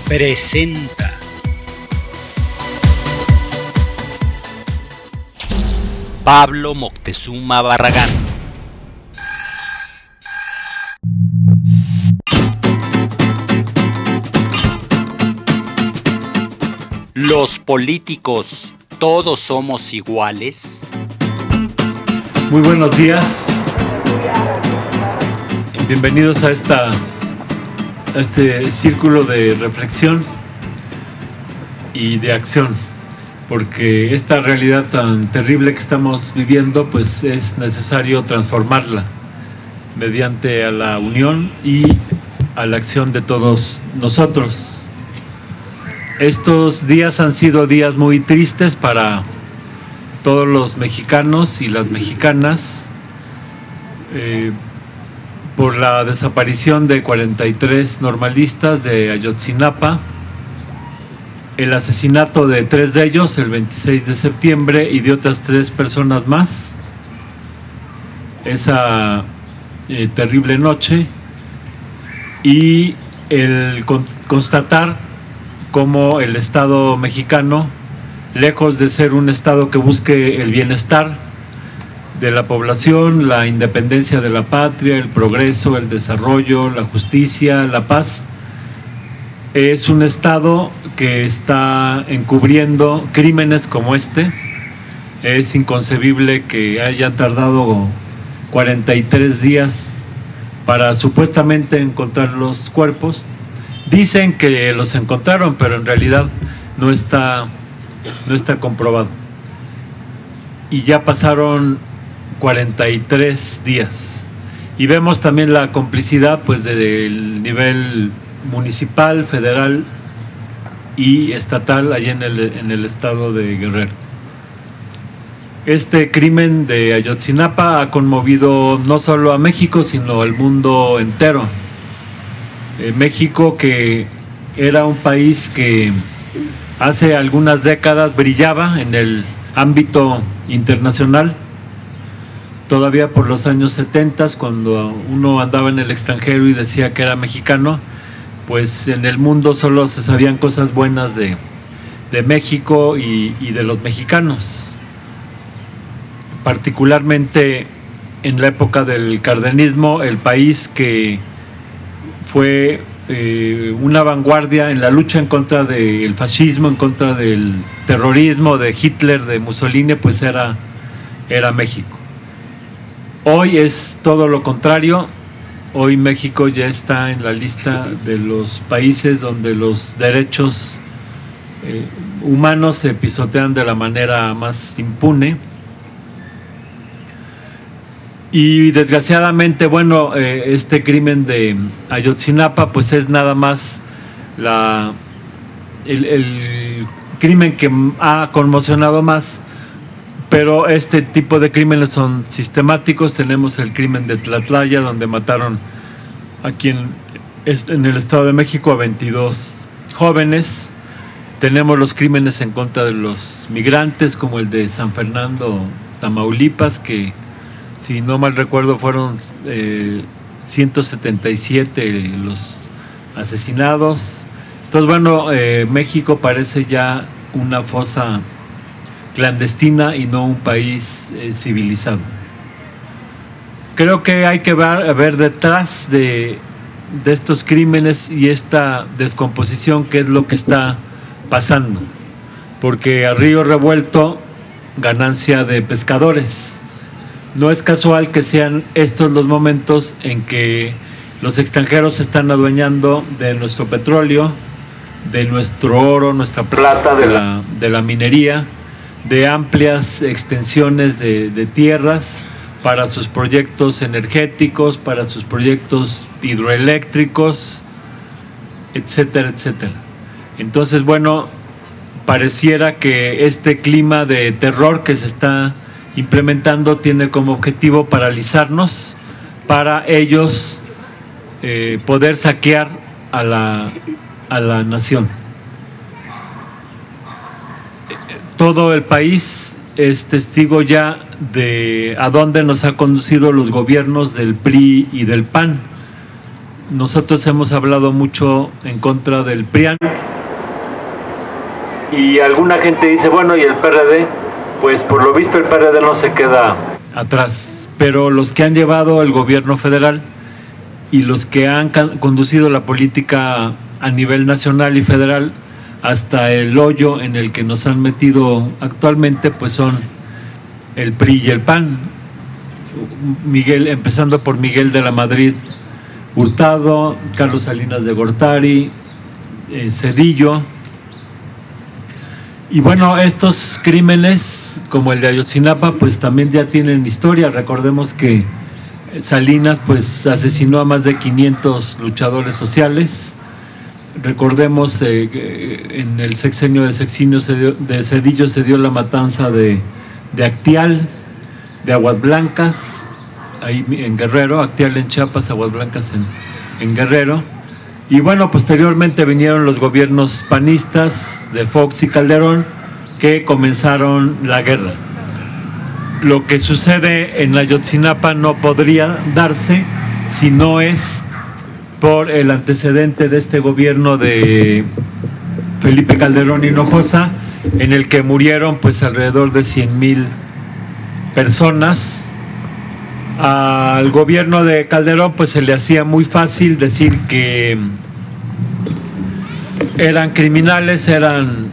Presenta Pablo Moctezuma Barragán. ¿Los políticos todos somos iguales? Muy buenos días. Bienvenidos a este círculo de reflexión y de acción, porque esta realidad tan terrible que estamos viviendo, pues es necesario transformarla mediante a la unión y a la acción de todos nosotros. Estos días han sido días muy tristes para todos los mexicanos y las mexicanas, por la desaparición de 43 normalistas de Ayotzinapa, el asesinato de 3 de ellos el 26 de septiembre y de otras 3 personas más esa terrible noche, y el constatar cómo el Estado mexicano, lejos de ser un Estado que busque el bienestar de la población, la independencia de la patria, el progreso, el desarrollo, la justicia, la paz, es un Estado que está encubriendo crímenes como este. Es inconcebible que hayan tardado 43 días para supuestamente encontrar los cuerpos. Dicen que los encontraron, pero en realidad no está comprobado. Y ya pasaron 43 días. Y vemos también la complicidad, pues, del nivel municipal, federal y estatal allá en el estado de Guerrero. Este crimen de Ayotzinapa ha conmovido no solo a México, sino al mundo entero. México, que era un país que hace algunas décadas brillaba en el ámbito internacional, todavía por los años 70, cuando uno andaba en el extranjero y decía que era mexicano, pues en el mundo solo se sabían cosas buenas de México y de los mexicanos, particularmente en la época del cardenismo, el país que fue una vanguardia en la lucha en contra del fascismo, en contra del terrorismo, de Hitler, de Mussolini, pues era México. Hoy es todo lo contrario. Hoy México ya está en la lista de los países donde los derechos humanos se pisotean de la manera más impune. Y desgraciadamente, bueno, este crimen de Ayotzinapa pues es nada más el crimen que ha conmocionado más, pero este tipo de crímenes son sistemáticos. Tenemos el crimen de Tlatlaya, donde mataron aquí en el Estado de México a 22 jóvenes. Tenemos los crímenes en contra de los migrantes, como el de San Fernando, Tamaulipas, que si no mal recuerdo fueron 177 los asesinados. Entonces, bueno, México parece ya una fosa clandestina y no un país civilizado. Creo que hay que ver detrás de estos crímenes y esta descomposición qué es lo que está pasando, porque a río revuelto, ganancia de pescadores. No es casual que sean estos los momentos en que los extranjeros se están adueñando de nuestro petróleo, de nuestro oro, nuestra plata, de la minería, de amplias extensiones de tierras para sus proyectos energéticos, para sus proyectos hidroeléctricos, etcétera, etcétera. Entonces, bueno, pareciera que este clima de terror que se está implementando tiene como objetivo paralizarnos para ellos poder saquear a la nación. todo el país es testigo ya de a dónde nos ha conducido los gobiernos del PRI y del PAN. Nosotros hemos hablado mucho en contra del PRIAN y alguna gente dice, bueno, ¿y el PRD? Pues por lo visto el PRD no se queda atrás, pero los que han llevado el gobierno federal y los que han conducido la política a nivel nacional y federal hasta el hoyo en el que nos han metido actualmente, pues son el PRI y el PAN. Empezando por Miguel de la Madrid Hurtado, Carlos Salinas de Gortari, Zedillo. Y bueno, estos crímenes, como el de Ayotzinapa, pues también ya tienen historia. Recordemos que Salinas pues asesinó a más de 500 luchadores sociales. Recordemos en el sexenio de Zedillo se dio la matanza de Actial, de Aguas Blancas, ahí en Guerrero, Actial en Chiapas, Aguas Blancas en Guerrero. Y bueno, posteriormente vinieron los gobiernos panistas de Fox y Calderón, que comenzaron la guerra. Lo que sucede en Ayotzinapa no podría darse si no es por el antecedente de este gobierno de Felipe Calderón Hinojosa, en el que murieron pues alrededor de 100,000 personas. Al gobierno de Calderón pues se le hacía muy fácil decir que eran criminales, eran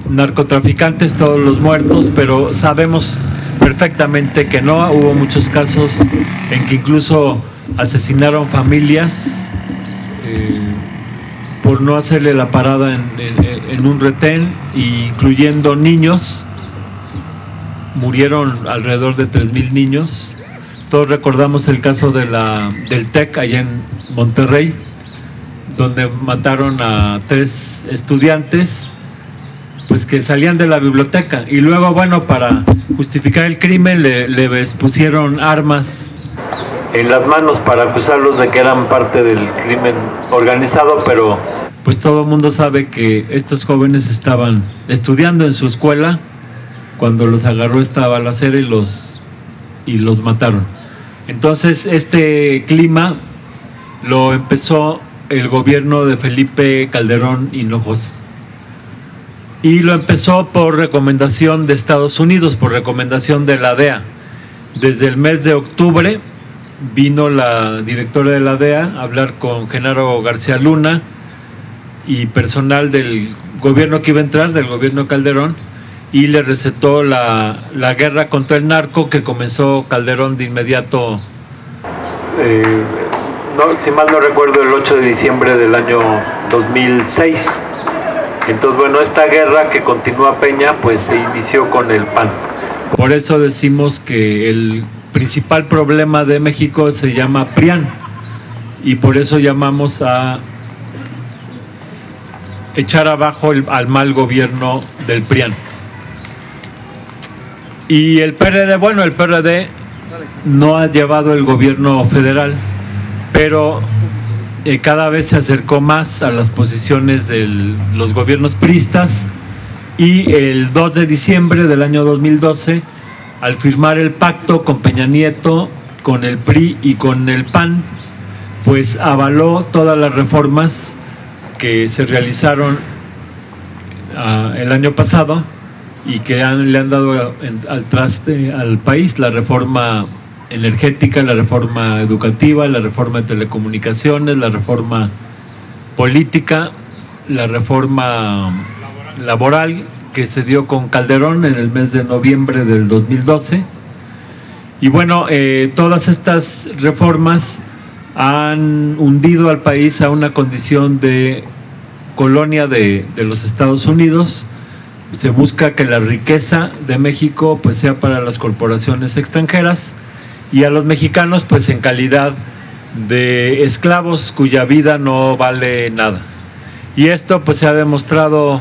narcotraficantes todos los muertos, pero sabemos perfectamente que no. Hubo muchos casos en que incluso asesinaron familias por no hacerle la parada en un retén, incluyendo niños. Murieron alrededor de 3,000 niños. Todos recordamos el caso del TEC allá en Monterrey, donde mataron a 3 estudiantes pues que salían de la biblioteca, y luego, bueno, para justificar el crimen les pusieron armas en las manos para acusarlos de que eran parte del crimen organizado, pero pues todo el mundo sabe que estos jóvenes estaban estudiando en su escuela cuando los agarró esta balacera y los mataron. Entonces este clima lo empezó el gobierno de Felipe Calderón Hinojosa, y lo empezó por recomendación de Estados Unidos, por recomendación de la DEA. Desde el mes de octubre vino la directora de la DEA a hablar con Genaro García Luna y personal del gobierno que iba a entrar, del gobierno Calderón, y le recetó la guerra contra el narco, que comenzó Calderón de inmediato, si mal no recuerdo, el 8 de diciembre del año 2006. Entonces, bueno, esta guerra que continúa Peña, pues se inició con el PAN. Por eso decimos que el principal problema de México se llama PRIAN, y por eso llamamos a echar abajo al mal gobierno del PRIAN. Y el PRD, bueno, el PRD no ha llevado el gobierno federal, pero cada vez se acercó más a las posiciones de los gobiernos priistas, y el 2 de diciembre del año 2012, al firmar el pacto con Peña Nieto, con el PRI y con el PAN, pues avaló todas las reformas que se realizaron el año pasado y que le han dado al traste al país: la reforma energética, la reforma educativa, la reforma de telecomunicaciones, la reforma política, la reforma laboral que se dio con Calderón en el mes de noviembre del 2012. Y bueno, todas estas reformas han hundido al país a una condición de colonia de los Estados Unidos. Se busca que la riqueza de México pues sea para las corporaciones extranjeras, y a los mexicanos pues en calidad de esclavos cuya vida no vale nada. Y esto pues se ha demostrado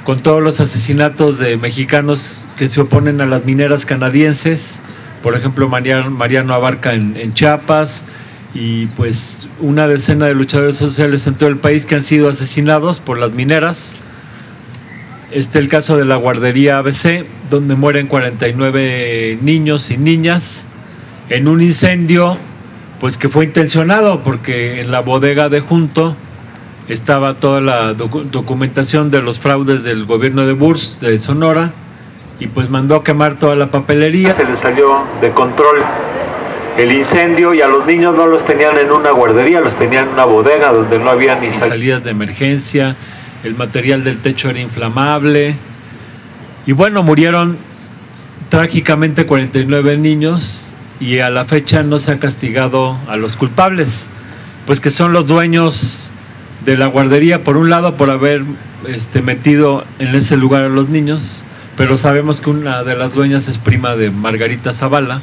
con todos los asesinatos de mexicanos que se oponen a las mineras canadienses, por ejemplo Mariano Abarca en Chiapas, y pues una decena de luchadores sociales en todo el país que han sido asesinados por las mineras. el caso de la guardería ABC, donde mueren 49 niños y niñas en un incendio, pues que fue intencionado, porque en la bodega de junto estaba toda la documentación de los fraudes del gobierno de Burs de Sonora, y pues mandó a quemar toda la papelería. Se le salió de control el incendio y a los niños no los tenían en una guardería, los tenían en una bodega donde no había ni salidas de emergencia, el material del techo era inflamable, y bueno, murieron trágicamente 49 niños, y a la fecha no se ha castigado a los culpables, pues que son los dueños de la guardería, por un lado por haber metido en ese lugar a los niños, pero sabemos que una de las dueñas es prima de Margarita Zavala,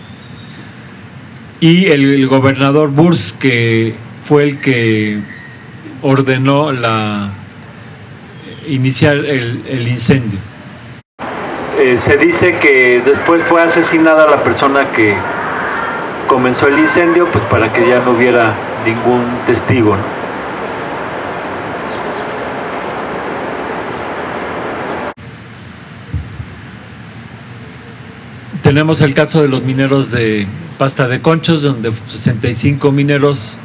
y el gobernador Burs, que fue el que ordenó iniciar el incendio. Se dice que después fue asesinada la persona que comenzó el incendio, pues para que ya no hubiera ningún testigo, ¿no? Tenemos el caso de los mineros de Pasta de Conchos, donde 65 mineros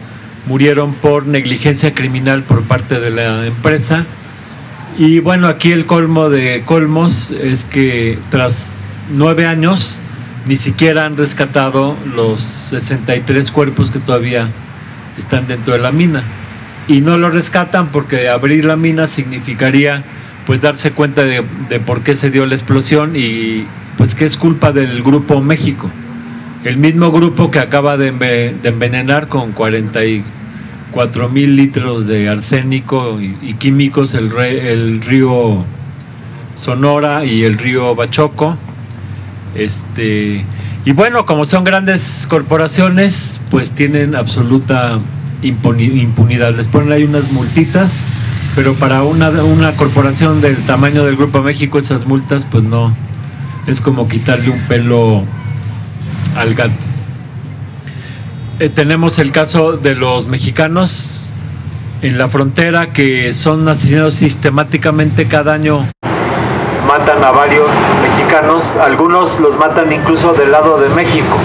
murieron por negligencia criminal por parte de la empresa. Y bueno, aquí el colmo de colmos es que tras 9 años ni siquiera han rescatado los 63 cuerpos que todavía están dentro de la mina. Y no lo rescatan porque abrir la mina significaría pues darse cuenta de por qué se dio la explosión, y pues que es culpa del Grupo México, el mismo grupo que acaba de envenenar con 44,000 litros de arsénico y químicos el río Sonora y el río Bachoco. Y bueno, como son grandes corporaciones, pues tienen absoluta impunidad. Les ponen ahí unas multitas, pero para una corporación del tamaño del Grupo México, esas multas pues no, es como quitarle un pelo al gato. Tenemos el caso de los mexicanos en la frontera, que son asesinados sistemáticamente cada año. Matan a varios mexicanos, algunos los matan incluso del lado de México,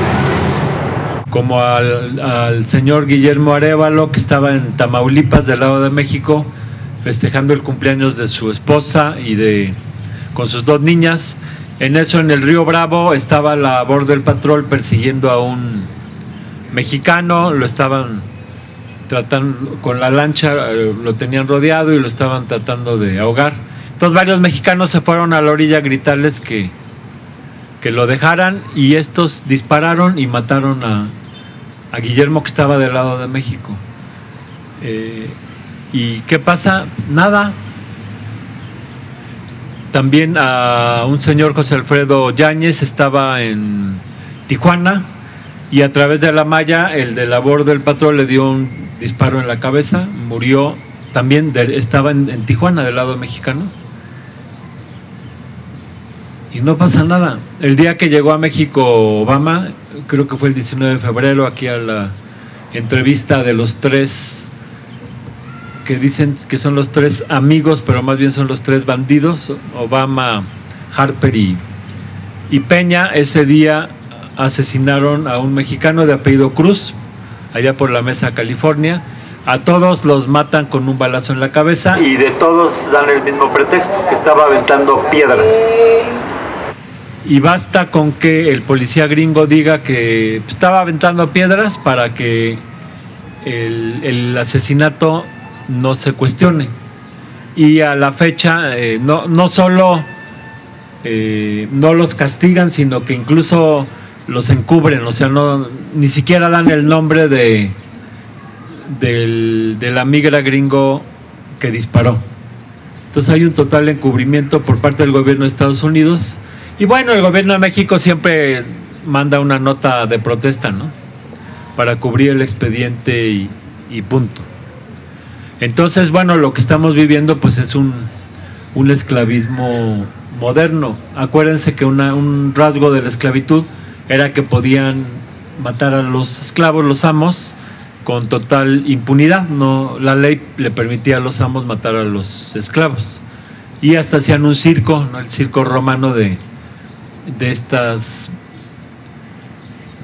como al señor Guillermo Arévalo, que estaba en Tamaulipas, del lado de México, festejando el cumpleaños de su esposa y con sus 2 niñas. En eso, en el río Bravo, estaba la Border Patrol persiguiendo a un mexicano, lo estaban tratando con la lancha, lo tenían rodeado y lo estaban tratando de ahogar. Entonces varios mexicanos se fueron a la orilla a gritarles que lo dejaran, y estos dispararon y mataron a Guillermo, que estaba del lado de México. ¿Y qué pasa? Nada. También a un señor, José Alfredo Yáñez, estaba en Tijuana, y a través de la malla el de la Border Patrol le dio un disparo en la cabeza, murió también, estaba en Tijuana, del lado mexicano, y no pasa nada. El día que llegó a México Obama, creo que fue el 19 de febrero, aquí a la entrevista de los 3, que dicen que son los 3 amigos, pero más bien son los 3 bandidos, Obama, Harper y Peña. Ese día asesinaron a un mexicano de apellido Cruz, allá por la Mesa, California. A todos los matan con un balazo en la cabeza, y de todos dan el mismo pretexto, que estaba aventando piedras. Y basta con que el policía gringo diga que estaba aventando piedras para que el asesinato no se cuestione. Y a la fecha no solo no los castigan, sino que incluso los encubren, o sea, ni siquiera dan el nombre de la migra gringo que disparó. Entonces hay un total encubrimiento por parte del gobierno de Estados Unidos, y bueno, el gobierno de México siempre manda una nota de protesta, ¿no?, para cubrir el expediente y punto. Entonces, bueno, lo que estamos viviendo pues es un esclavismo moderno. Acuérdense que un rasgo de la esclavitud era que podían matar a los esclavos, los amos, con total impunidad. No, la ley le permitía a los amos matar a los esclavos. y hasta hacían un circo, ¿no? El circo romano de estas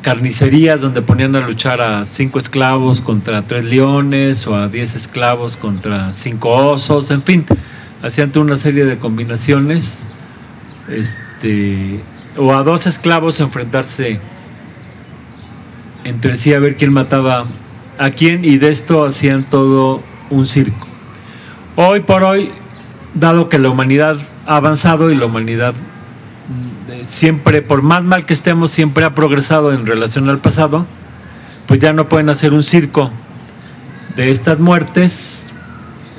carnicerías donde ponían a luchar a 5 esclavos contra 3 leones o a 10 esclavos contra 5 osos, en fin, hacían toda una serie de combinaciones, o a 2 esclavos enfrentarse entre sí a ver quién mataba a quién, y de esto hacían todo un circo. Hoy por hoy, dado que la humanidad ha avanzado y la humanidad siempre, por más mal que estemos, siempre ha progresado en relación al pasado, pues ya no pueden hacer un circo de estas muertes,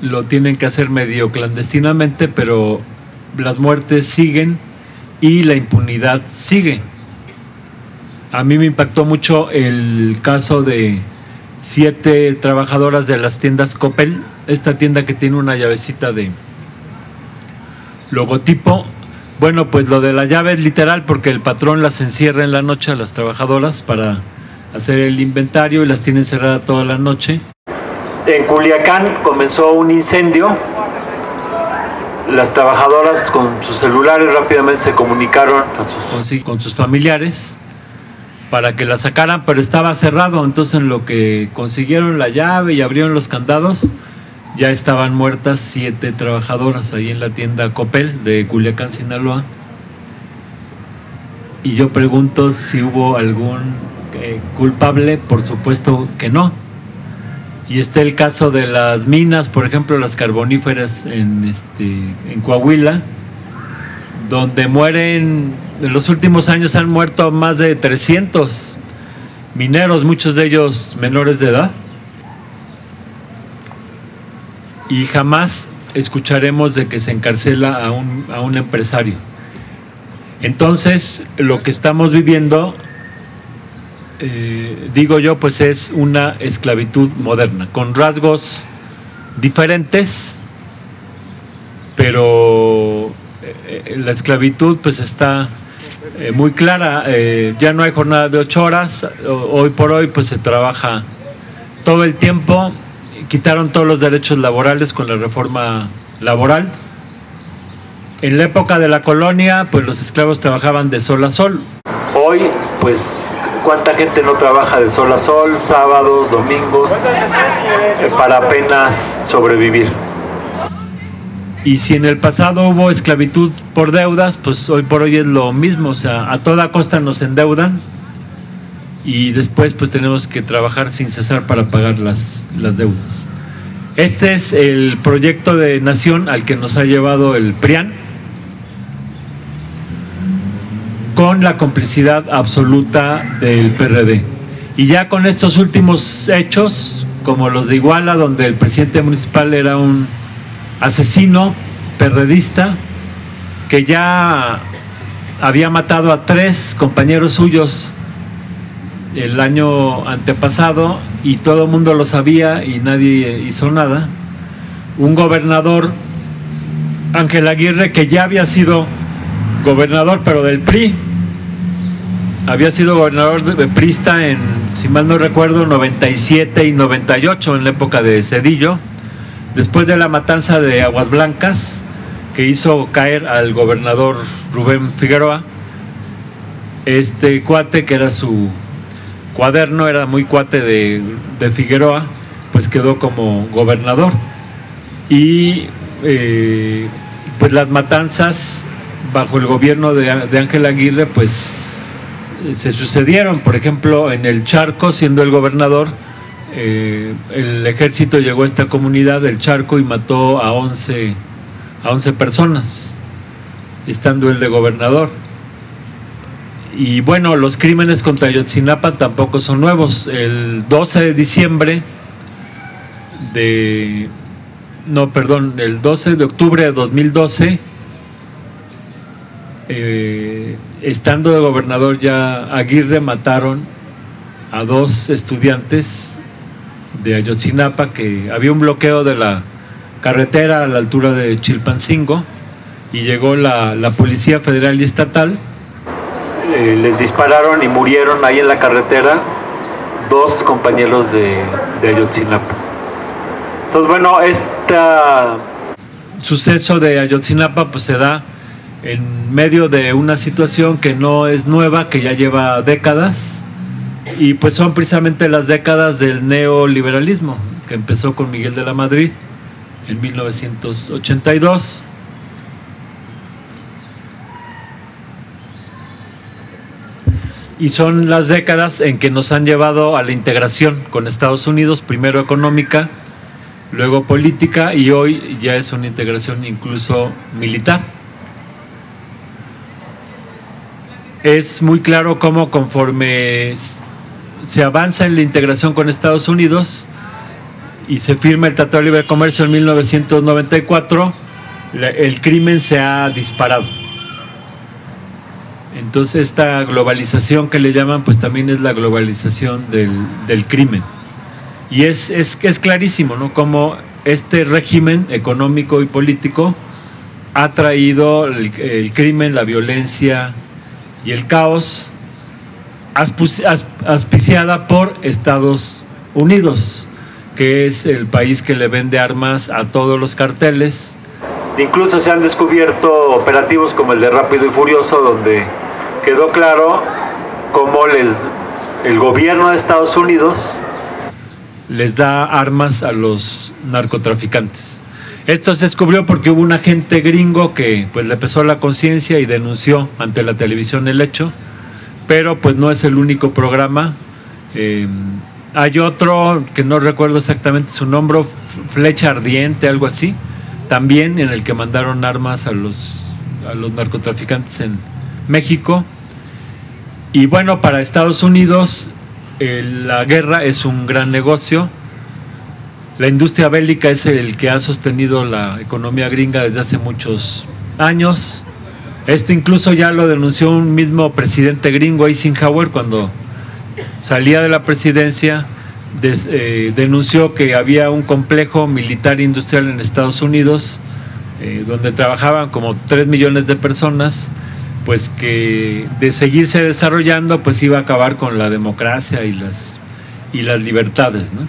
lo tienen que hacer medio clandestinamente, pero las muertes siguen y la impunidad sigue. A mí me impactó mucho el caso de 7 trabajadoras de las tiendas Coppel, esta tienda que tiene una llavecita de logotipo. Bueno, pues lo de la llave es literal porque el patrón las encierra en la noche a las trabajadoras para hacer el inventario y las tiene encerradas toda la noche. En Culiacán comenzó un incendio. Las trabajadoras con sus celulares rápidamente se comunicaron con sus familiares para que la sacaran, pero estaba cerrado. Entonces, en lo que consiguieron la llave y abrieron los candados, ya estaban muertas 7 trabajadoras ahí en la tienda Coppel de Culiacán, Sinaloa. Y yo pregunto si hubo algún culpable. Por supuesto que no. Y está el caso de las minas, por ejemplo, las carboníferas en Coahuila, donde mueren, en los últimos años han muerto más de 300 mineros, muchos de ellos menores de edad. Y jamás escucharemos de que se encarcela a un empresario. Entonces, lo que estamos viviendo, digo yo, pues es una esclavitud moderna, con rasgos diferentes, pero la esclavitud pues está muy clara. Ya no hay jornada de 8 horas, hoy por hoy pues se trabaja todo el tiempo. Quitaron todos los derechos laborales con la reforma laboral. En la época de la colonia, pues los esclavos trabajaban de sol a sol. Hoy, pues, ¿cuánta gente no trabaja de sol a sol, sábados, domingos, para apenas sobrevivir? Y si en el pasado hubo esclavitud por deudas, pues hoy por hoy es lo mismo. O sea, a toda costa nos endeudan y después pues tenemos que trabajar sin cesar para pagar las deudas. Este es el proyecto de nación al que nos ha llevado el PRIAN, con la complicidad absoluta del PRD. Y ya con estos últimos hechos, como los de Iguala, donde el presidente municipal era un asesino perredista que ya había matado a 3 compañeros suyos el año antepasado y todo el mundo lo sabía y nadie hizo nada. Un gobernador, Ángel Aguirre, que ya había sido gobernador pero del PRI, había sido gobernador priista en, si mal no recuerdo, 97 y 98, en la época de Zedillo, después de la matanza de Aguas Blancas, que hizo caer al gobernador Rubén Figueroa. Este cuate, que era su cuaderno, era muy cuate de Figueroa, pues quedó como gobernador. Y pues las matanzas bajo el gobierno de Ángel Aguirre pues se sucedieron. Por ejemplo, en el Charco, siendo el gobernador, el ejército llegó a esta comunidad del Charco y mató a 11 personas, estando él de gobernador. Y bueno, los crímenes contra Ayotzinapa tampoco son nuevos. El 12 de diciembre el 12 de octubre de 2012, estando de gobernador ya Aguirre, mataron a 2 estudiantes de Ayotzinapa, que había un bloqueo de la carretera a la altura de Chilpancingo y llegó la Policía Federal y Estatal. Les dispararon y murieron ahí en la carretera 2 compañeros de Ayotzinapa. Entonces, bueno, suceso de Ayotzinapa pues se da en medio de una situación que no es nueva, que ya lleva décadas, y pues son precisamente las décadas del neoliberalismo, que empezó con Miguel de la Madrid en 1982. Y son las décadas en que nos han llevado a la integración con Estados Unidos, primero económica, luego política, y hoy ya es una integración incluso militar. Es muy claro cómo conforme se avanza en la integración con Estados Unidos y se firma el Tratado de Libre Comercio en 1994, el crimen se ha disparado. Entonces esta globalización que le llaman, pues también es la globalización del crimen. Y es clarísimo, ¿no?, cómo este régimen económico y político ha traído el crimen, la violencia y el caos, auspiciada por Estados Unidos, que es el país que le vende armas a todos los carteles. Incluso se han descubierto operativos como el de Rápido y Furioso, donde quedó claro cómo el gobierno de Estados Unidos les da armas a los narcotraficantes. Esto se descubrió porque hubo un agente gringo que pues le pesó la conciencia y denunció ante la televisión el hecho, pero pues no es el único programa. Hay otro que no recuerdo exactamente su nombre, Flecha Ardiente, algo así, también, en el que mandaron armas a los narcotraficantes en México. Y bueno, para Estados Unidos la guerra es un gran negocio. La industria bélica es el que ha sostenido la economía gringa desde hace muchos años. Esto incluso ya lo denunció un mismo presidente gringo, Eisenhower, cuando salía de la presidencia. Denunció que había un complejo militar industrial en Estados Unidos, donde trabajaban como 3 millones de personas, pues que de seguirse desarrollando pues iba a acabar con la democracia y las libertades, ¿no?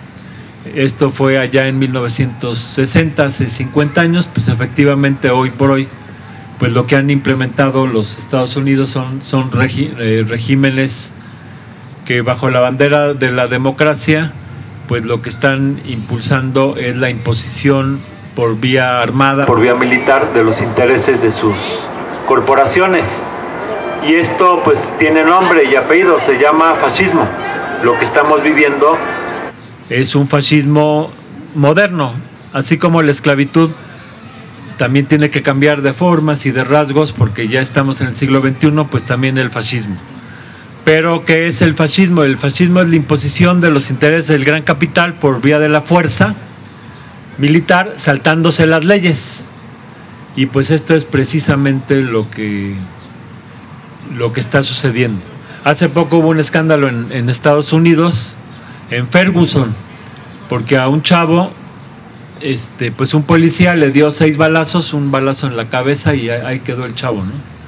Esto fue allá en 1960, hace 50 años. Pues efectivamente hoy por hoy pues lo que han implementado los Estados Unidos son regímenes que bajo la bandera de la democracia pues lo que están impulsando es la imposición por vía armada, por vía militar, de los intereses de sus corporaciones. Y esto pues tiene nombre y apellido, se llama fascismo. Lo que estamos viviendo es un fascismo moderno, así como la esclavitud también tiene que cambiar de formas y de rasgos porque ya estamos en el siglo XXI, pues también el fascismo. Pero ¿qué es el fascismo? El fascismo es la imposición de los intereses del gran capital por vía de la fuerza militar, saltándose las leyes. Y pues esto es precisamente lo que está sucediendo. Hace poco hubo un escándalo en Estados Unidos, en Ferguson, porque a un chavo, pues un policía le dio 6 balazos, un balazo en la cabeza y ahí quedó el chavo, ¿no?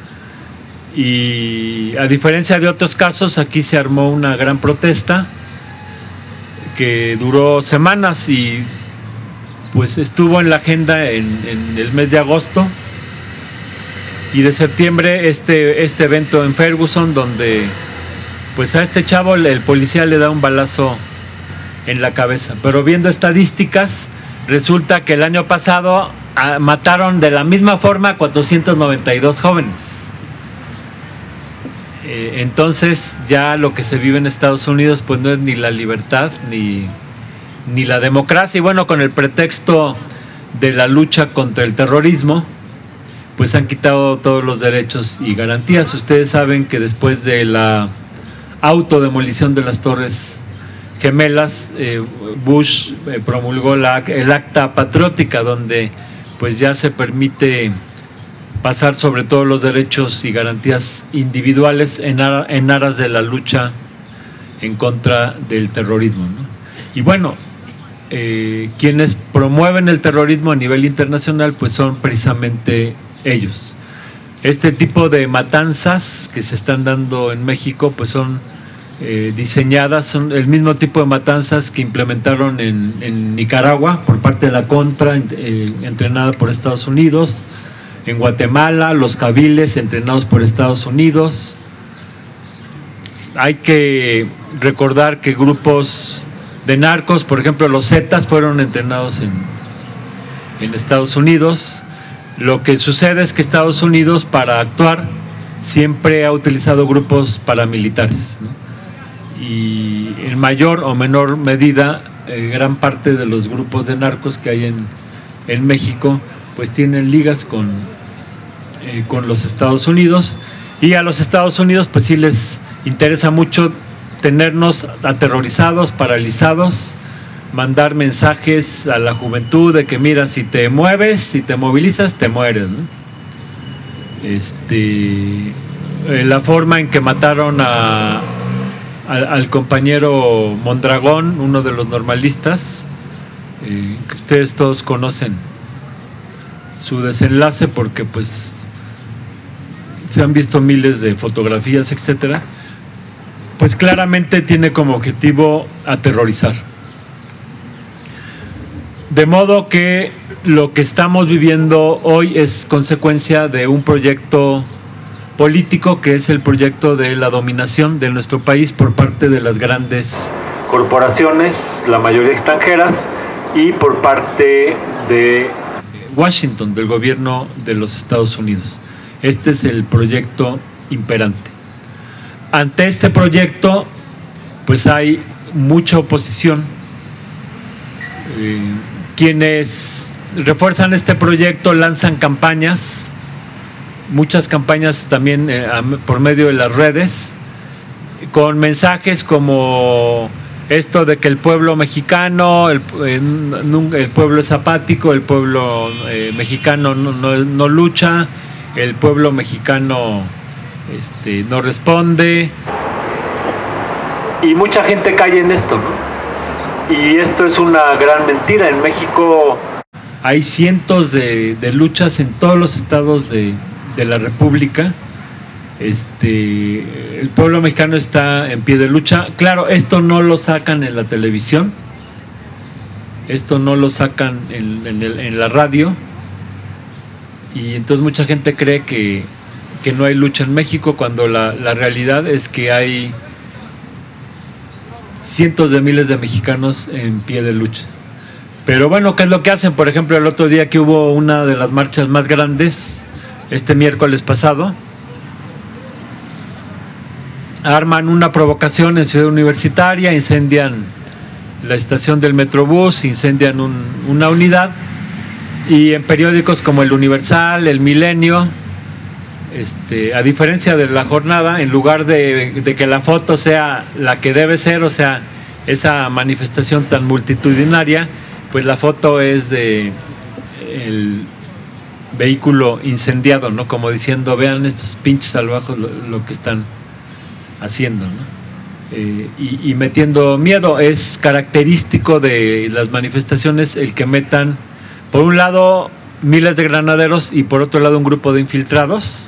Y a diferencia de otros casos, aquí se armó una gran protesta que duró semanas y pues estuvo en la agenda en el mes de agosto y de septiembre este evento en Ferguson, donde pues a este chavo el policía le da un balazo en la cabeza. Pero viendo estadísticas, resulta que el año pasado mataron de la misma forma a 492 jóvenes. Entonces ya lo que se vive en Estados Unidos pues no es ni la libertad ni la democracia. Y bueno, con el pretexto de la lucha contra el terrorismo pues han quitado todos los derechos y garantías. Ustedes saben que después de la autodemolición de las Torres Gemelas, Bush promulgó el Acta Patriótica, donde pues ya se permite pasar sobre todos los derechos y garantías individuales en aras de la lucha en contra del terrorismo, ¿no? Y bueno, quienes promueven el terrorismo a nivel internacional pues son precisamente ellos. Este tipo de matanzas que se están dando en México pues son diseñadas, son el mismo tipo de matanzas que implementaron en Nicaragua por parte de la Contra, entrenada por Estados Unidos, en Guatemala, los Kabiles entrenados por Estados Unidos. Hay que recordar que grupos de narcos, por ejemplo los Zetas, fueron entrenados en Estados Unidos. Lo que sucede es que Estados Unidos, para actuar, siempre ha utilizado grupos paramilitares, ¿no? Y en mayor o menor medida, gran parte de los grupos de narcos que hay en México, pues tienen ligas con los Estados Unidos, y a los Estados Unidos pues sí les interesa mucho tenernos aterrorizados, paralizados, mandar mensajes a la juventud de que mira, si te mueves, si te movilizas, te mueres, ¿no? La forma en que mataron al compañero Mondragón, uno de los normalistas, que ustedes todos conocen su desenlace porque pues se han visto miles de fotografías, etcétera, pues claramente tiene como objetivo aterrorizar. De modo que lo que estamos viviendo hoy es consecuencia de un proyecto político, que es el proyecto de la dominación de nuestro país por parte de las grandes corporaciones, la mayoría extranjeras, y por parte de Washington, del gobierno de los Estados Unidos. Este es el proyecto imperante. Ante este proyecto, pues hay mucha oposición. Quienes refuerzan este proyecto lanzan campañas, muchas campañas también por medio de las redes, con mensajes como esto de que el pueblo mexicano, el pueblo es apático, el pueblo mexicano no lucha, el pueblo mexicano no responde, y mucha gente cae en esto, ¿no? Y esto es una gran mentira. En México hay cientos de luchas en todos los estados de la República. El pueblo mexicano está en pie de lucha. Claro, esto no lo sacan en la televisión, esto no lo sacan en la radio, y entonces mucha gente cree que no hay lucha en México, cuando la realidad es que hay cientos de miles de mexicanos en pie de lucha. Pero bueno, ¿qué es lo que hacen? Por ejemplo, el otro día que hubo una de las marchas más grandes, este miércoles pasado, arman una provocación en Ciudad Universitaria, incendian la estación del Metrobús, incendian una unidad, y en periódicos como El Universal, El Milenio, a diferencia de la jornada, en lugar de que la foto sea la que debe ser, o sea, esa manifestación tan multitudinaria, pues la foto es de el vehículo incendiado, ¿no? Como diciendo, vean estos pinches salvajos lo que están haciendo, ¿no? Y metiendo miedo. Es característico de las manifestaciones el que metan, por un lado, miles de granaderos, y por otro lado un grupo de infiltrados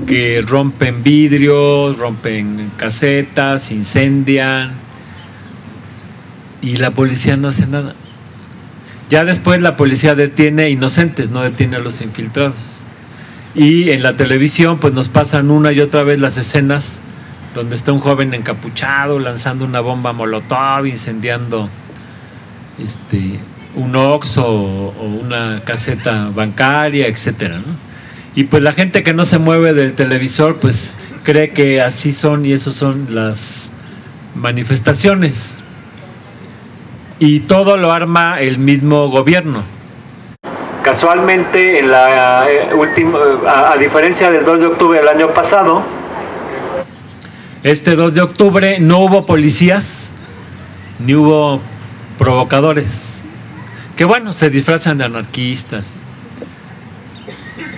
que rompen vidrios, rompen casetas, incendian, y la policía no hace nada. Ya después la policía detiene inocentes, no detiene a los infiltrados. Y en la televisión pues nos pasan una y otra vez las escenas donde está un joven encapuchado lanzando una bomba molotov, incendiando un Oxxo o una caseta bancaria, etcétera, ¿no? Y pues la gente que no se mueve del televisor pues cree que así son, y eso son las manifestaciones. Y todo lo arma el mismo gobierno. Casualmente, en la a diferencia del 2 de octubre del año pasado, este 2 de octubre no hubo policías ni hubo provocadores, que bueno, se disfrazan de anarquistas.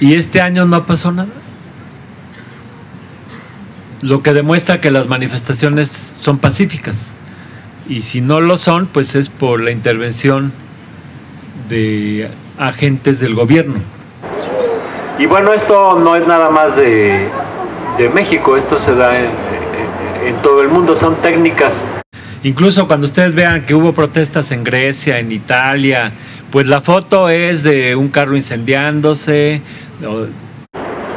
Y este año no pasó nada, lo que demuestra que las manifestaciones son pacíficas, y si no lo son, pues es por la intervención de agentes del gobierno. Y bueno, esto no es nada más de México, esto se da en todo el mundo, son técnicas. Incluso cuando ustedes vean que hubo protestas en Grecia, en Italia, pues la foto es de un carro incendiándose.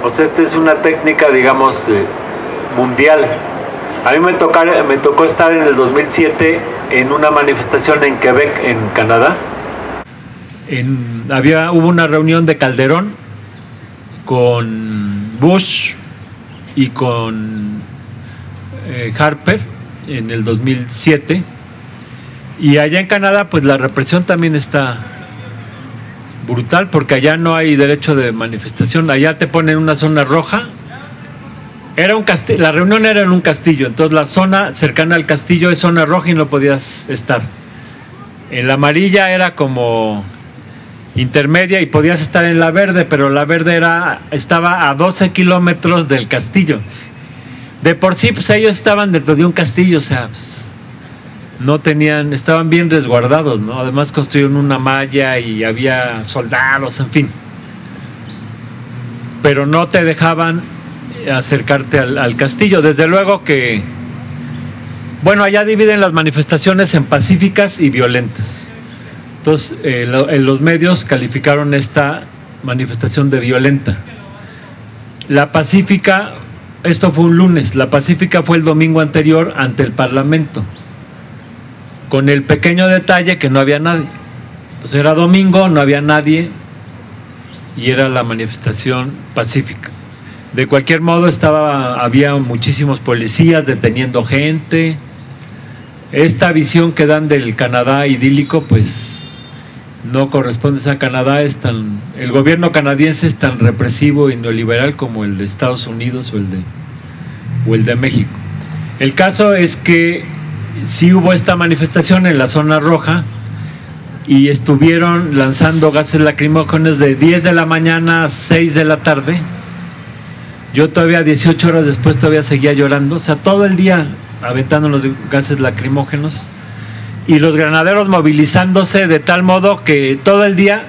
O sea, esta es una técnica, digamos, mundial. A mí me tocó estar en el 2007 en una manifestación en Quebec, en Canadá. Hubo una reunión de Calderón con Bush y con Harper en el 2007, y allá en Canadá pues la represión también está brutal, porque allá no hay derecho de manifestación, allá te ponen una zona roja. Era un castillo, la reunión era en un castillo, entonces la zona cercana al castillo es zona roja y no podías estar. En la amarilla era como intermedia y podías estar en la verde, pero la verde estaba a 12 kilómetros del castillo. De por sí, pues ellos estaban dentro de un castillo, o sea, pues, estaban bien resguardados, ¿no? Además construyeron una malla y había soldados, en fin. Pero no te dejaban acercarte al castillo. Desde luego que, bueno, allá dividen las manifestaciones en pacíficas y violentas. Entonces, los medios calificaron esta manifestación de violenta. La pacífica, esto fue un lunes, la pacífica fue el domingo anterior ante el Parlamento, con el pequeño detalle que no había nadie. Entonces era domingo, no había nadie y era la manifestación pacífica. De cualquier modo había muchísimos policías deteniendo gente. Esta visión que dan del Canadá idílico, pues no corresponde a Canadá. El gobierno canadiense es tan represivo y neoliberal como el de Estados Unidos o el de México. El caso es que sí hubo esta manifestación en la zona roja y estuvieron lanzando gases lacrimógenos de 10 de la mañana a 6 de la tarde. Yo todavía 18 horas después todavía seguía llorando, o sea, todo el día aventando los gases lacrimógenos y los granaderos movilizándose de tal modo que todo el día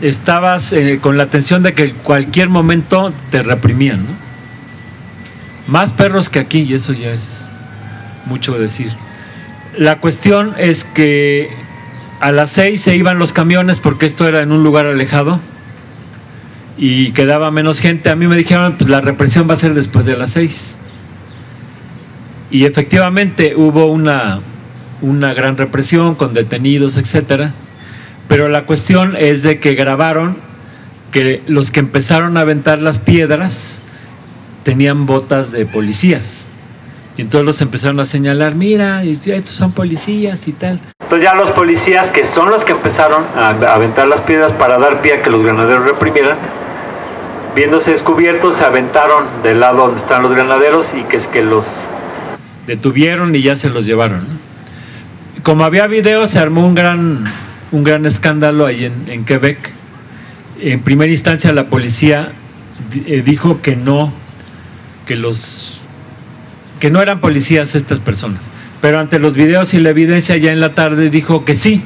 estabas con la tensión de que en cualquier momento te reprimían, ¿no? Más perros que aquí, y eso ya es mucho decir. La cuestión es que a las 6 se iban los camiones porque esto era en un lugar alejado y quedaba menos gente. A mí me dijeron, pues la represión va a ser después de las 6. Y efectivamente hubo una gran represión con detenidos, etcétera. Pero la cuestión es de que grabaron que los que empezaron a aventar las piedras tenían botas de policías. Y entonces los empezaron a señalar, mira, estos son policías y tal. Entonces ya los policías, que son los que empezaron a aventar las piedras para dar pie a que los granaderos reprimieran, viéndose descubiertos, se aventaron del lado donde están los granaderos y que es que los detuvieron y ya se los llevaron, ¿no? Como había video, se armó un gran escándalo ahí en Quebec. En primera instancia la policía dijo que no eran policías estas personas, pero ante los videos y la evidencia ya en la tarde dijo que sí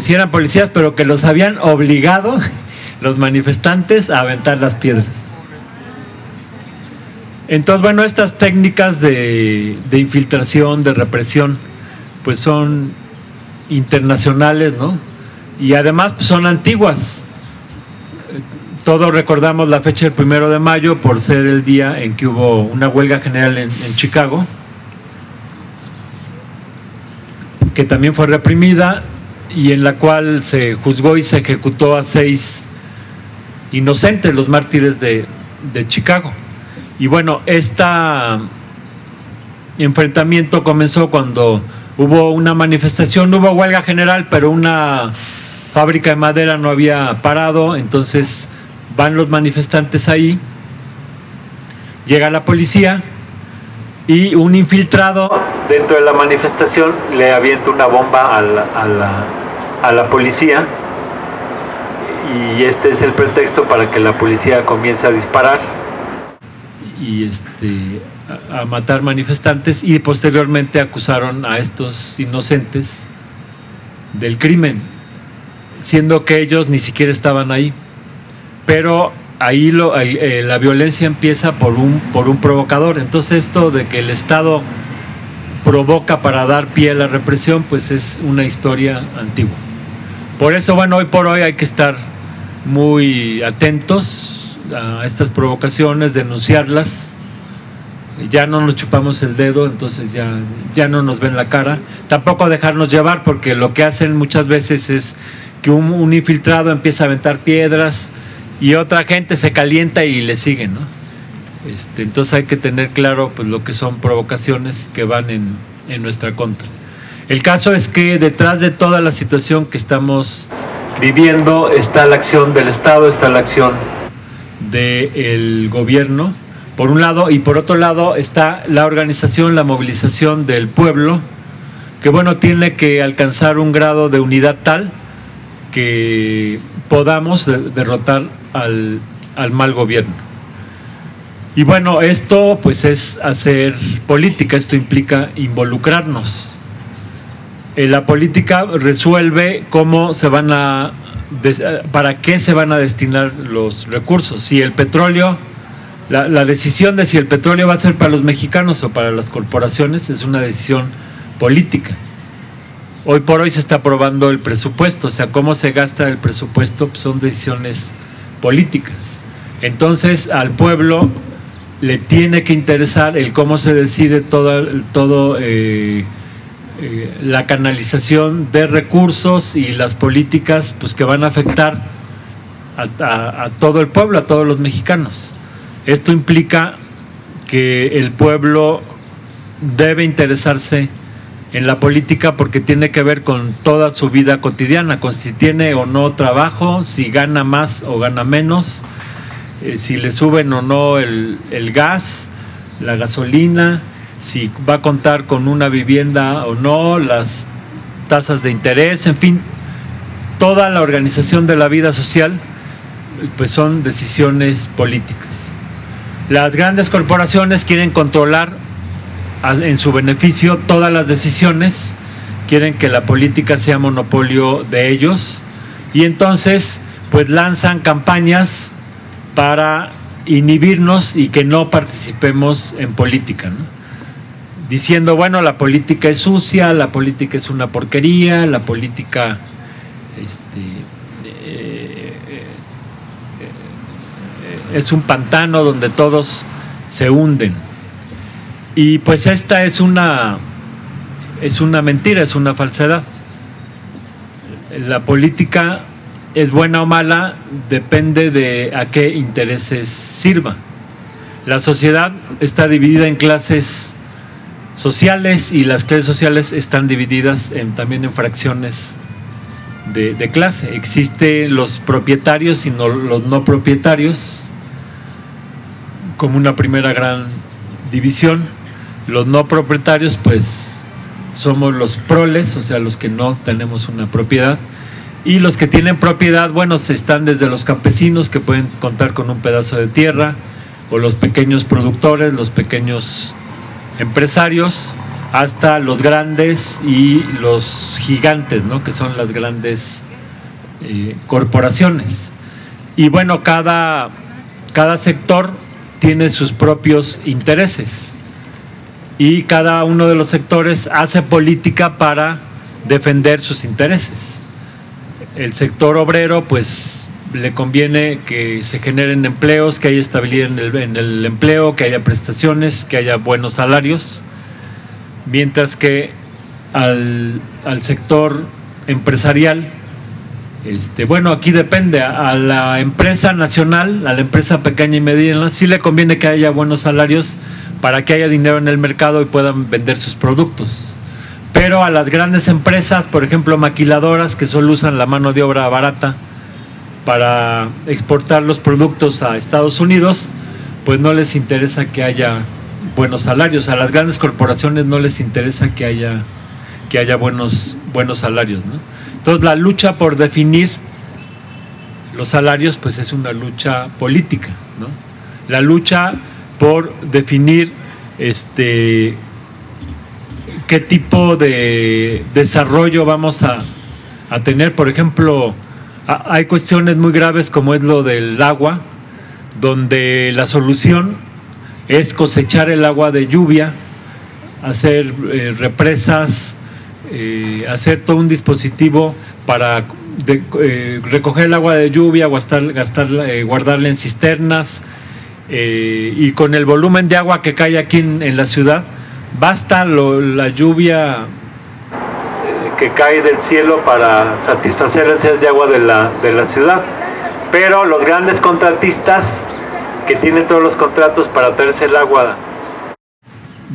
eran policías, pero que los habían obligado los manifestantes a aventar las piedras. Entonces, bueno, estas técnicas de infiltración, de represión, pues son internacionales, ¿no? Y además pues, son antiguas. Todos recordamos la fecha del 1 de mayo por ser el día en que hubo una huelga general en Chicago, que también fue reprimida y en la cual se juzgó y se ejecutó a 6 inocentes, los mártires de Chicago. Y bueno, este enfrentamiento comenzó cuando hubo una manifestación, hubo huelga general, pero una fábrica de madera no había parado, entonces van los manifestantes ahí, llega la policía y un infiltrado dentro de la manifestación le avienta una bomba a la policía, y este es el pretexto para que la policía comience a disparar y a matar manifestantes, y posteriormente acusaron a estos inocentes del crimen, siendo que ellos ni siquiera estaban ahí. Pero ahí la violencia empieza por un provocador. Entonces esto de que el Estado provoca para dar pie a la represión, pues es una historia antigua. Por eso, bueno, hoy por hoy hay que estar muy atentos a estas provocaciones, denunciarlas. Ya no nos chupamos el dedo, entonces ya no nos ven la cara. Tampoco dejarnos llevar, porque lo que hacen muchas veces es que un infiltrado empieza a aventar piedras y otra gente se calienta y le sigue, ¿no? Entonces hay que tener claro pues lo que son provocaciones que van en nuestra contra. El caso es que detrás de toda la situación que estamos viviendo está la acción del Estado, está la acción del gobierno, por un lado, y por otro lado está la organización, la movilización del pueblo, que bueno, tiene que alcanzar un grado de unidad tal que podamos derrotar al mal gobierno. Y bueno, esto pues es hacer política, esto implica involucrarnos. La política resuelve cómo se van para qué se van a destinar los recursos. Si el petróleo, la decisión de si el petróleo va a ser para los mexicanos o para las corporaciones es una decisión política. Hoy por hoy se está aprobando el presupuesto, o sea, cómo se gasta el presupuesto pues son decisiones políticas. Entonces al pueblo le tiene que interesar el cómo se decide todo la canalización de recursos y las políticas pues que van a afectar a todo el pueblo, a todos los mexicanos. Esto implica que el pueblo debe interesarse en la política porque tiene que ver con toda su vida cotidiana, con si tiene o no trabajo, si gana más o gana menos, si le suben o no el gas, la gasolina, si va a contar con una vivienda o no, las tasas de interés, en fin, toda la organización de la vida social pues son decisiones políticas. Las grandes corporaciones quieren controlar en su beneficio todas las decisiones, quieren que la política sea monopolio de ellos y entonces pues lanzan campañas para inhibirnos y que no participemos en política, ¿no? Diciendo, bueno, la política es sucia, la política es una porquería, la política es un pantano donde todos se hunden. Y pues esta es una mentira, es una falsedad. La política es buena o mala, depende de a qué intereses sirva. La sociedad está dividida en clases sociales y las clases sociales están divididas también en fracciones de clase. Existen los propietarios y los no propietarios como una primera gran división. Los no propietarios pues somos los proles, o sea, los que no tenemos una propiedad, y los que tienen propiedad, bueno, están desde los campesinos que pueden contar con un pedazo de tierra, o los pequeños productores, los pequeños empresarios, hasta los grandes y los gigantes, ¿no? Que son las grandes corporaciones. Y bueno, cada sector tiene sus propios intereses y cada uno de los sectores hace política para defender sus intereses. El sector obrero pues le conviene que se generen empleos, que haya estabilidad en el empleo, que haya prestaciones, que haya buenos salarios, mientras que al sector empresarial, bueno, aquí depende, a la empresa nacional, a la empresa pequeña y mediana, sí le conviene que haya buenos salarios para que haya dinero en el mercado y puedan vender sus productos. Pero a las grandes empresas, por ejemplo maquiladoras, que solo usan la mano de obra barata para exportar los productos a Estados Unidos, pues no les interesa que haya buenos salarios. A las grandes corporaciones no les interesa que haya buenos salarios, ¿no? Entonces la lucha por definir los salarios pues es una lucha política, ¿no? La lucha por definir qué tipo de desarrollo vamos a tener. Por ejemplo, hay cuestiones muy graves como es lo del agua. donde la solución es cosechar el agua de lluvia, hacer represas, hacer todo un dispositivo para recoger el agua de lluvia, guardarla en cisternas, y con el volumen de agua que cae aquí en la ciudad, basta la lluvia que cae del cielo para satisfacer las necesidades de agua de la ciudad. Pero los grandes contratistas que tienen todos los contratos para traerse el agua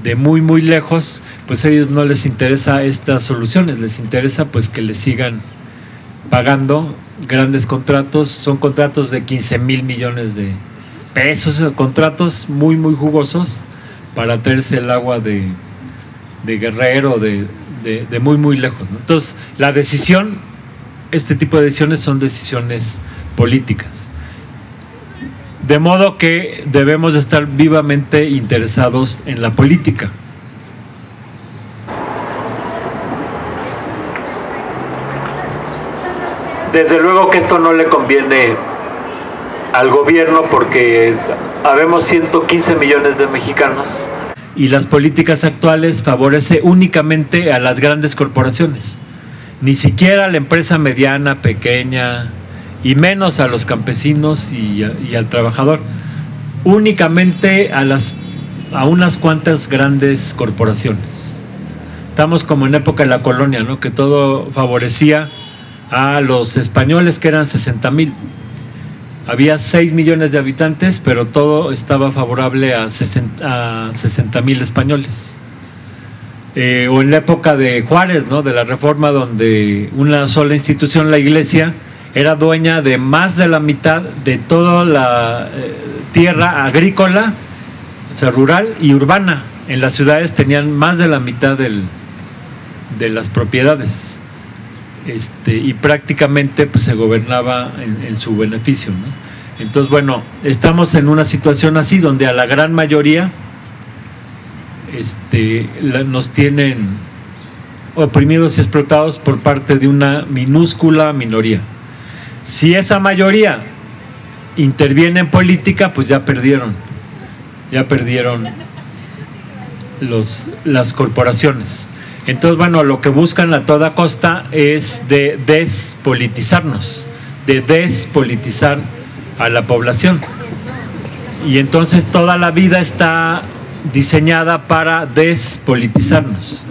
de muy muy lejos, pues a ellos no les interesa estas soluciones, les interesa pues que les sigan pagando grandes contratos. Son contratos de 15,000 millones de pesos, contratos muy muy jugosos para traerse el agua de Guerrero, de muy muy lejos, ¿no? Entonces la decisión, este tipo de decisiones son decisiones políticas, de modo que debemos estar vivamente interesados en la política. Desde luego que esto no le conviene al gobierno, porque habemos 115 millones de mexicanos y las políticas actuales favorecen únicamente a las grandes corporaciones, ni siquiera a la empresa mediana, pequeña, y menos a los campesinos y al trabajador, únicamente a unas cuantas grandes corporaciones. Estamos como en época de la colonia, ¿no? Que todo favorecía a los españoles, que eran 60,000. Había 6 millones de habitantes, pero todo estaba favorable a 60,000 españoles. O en la época de Juárez, ¿no? De la Reforma, donde una sola institución, la Iglesia, era dueña de más de la mitad de toda la tierra agrícola, o sea, rural y urbana. En las ciudades tenían más de la mitad de las propiedades, y prácticamente pues se gobernaba en su beneficio, ¿no? Entonces, bueno, estamos en una situación así, donde a la gran mayoría nos tienen oprimidos y explotados por parte de una minúscula minoría. Si esa mayoría interviene en política, pues ya perdieron las corporaciones. Entonces, bueno, lo que buscan a toda costa es de despolitizarnos, de despolitizar a la población. Y entonces toda la vida está diseñada para despolitizarnos.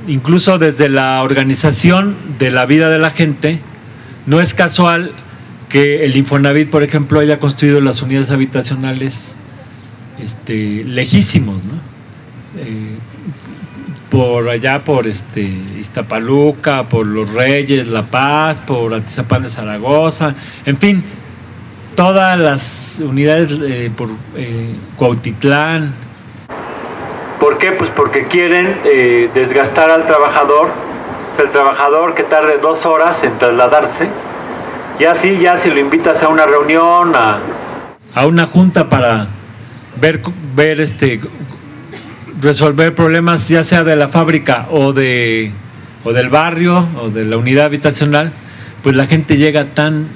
Incluso desde la organización de la vida de la gente, no es casual que el Infonavit, por ejemplo, haya construido las unidades habitacionales lejísimos, ¿no? Por allá, por Iztapaluca, por Los Reyes, La Paz, por Atizapán de Zaragoza, en fin, todas las unidades, por Cuautitlán. ¿Por qué? Pues porque quieren desgastar al trabajador, o sea, el trabajador que tarde 2 horas en trasladarse, y así ya si lo invitas a una reunión, a una junta para ver resolver problemas, ya sea de la fábrica o del barrio o de la unidad habitacional, pues la gente llega tan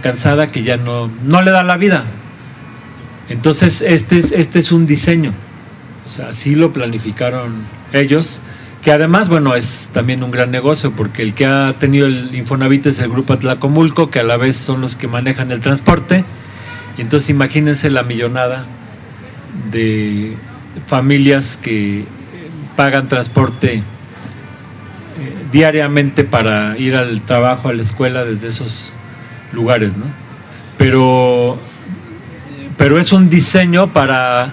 cansada que ya no le da la vida. Entonces este es un diseño, o sea, así lo planificaron ellos, que además, bueno, es también un gran negocio, porque el que ha tenido el Infonavit es el Grupo Atlacomulco, que a la vez son los que manejan el transporte. Y entonces imagínense la millonada de familias que pagan transporte diariamente para ir al trabajo, a la escuela, desde esos lugares, ¿no? Pero es un diseño para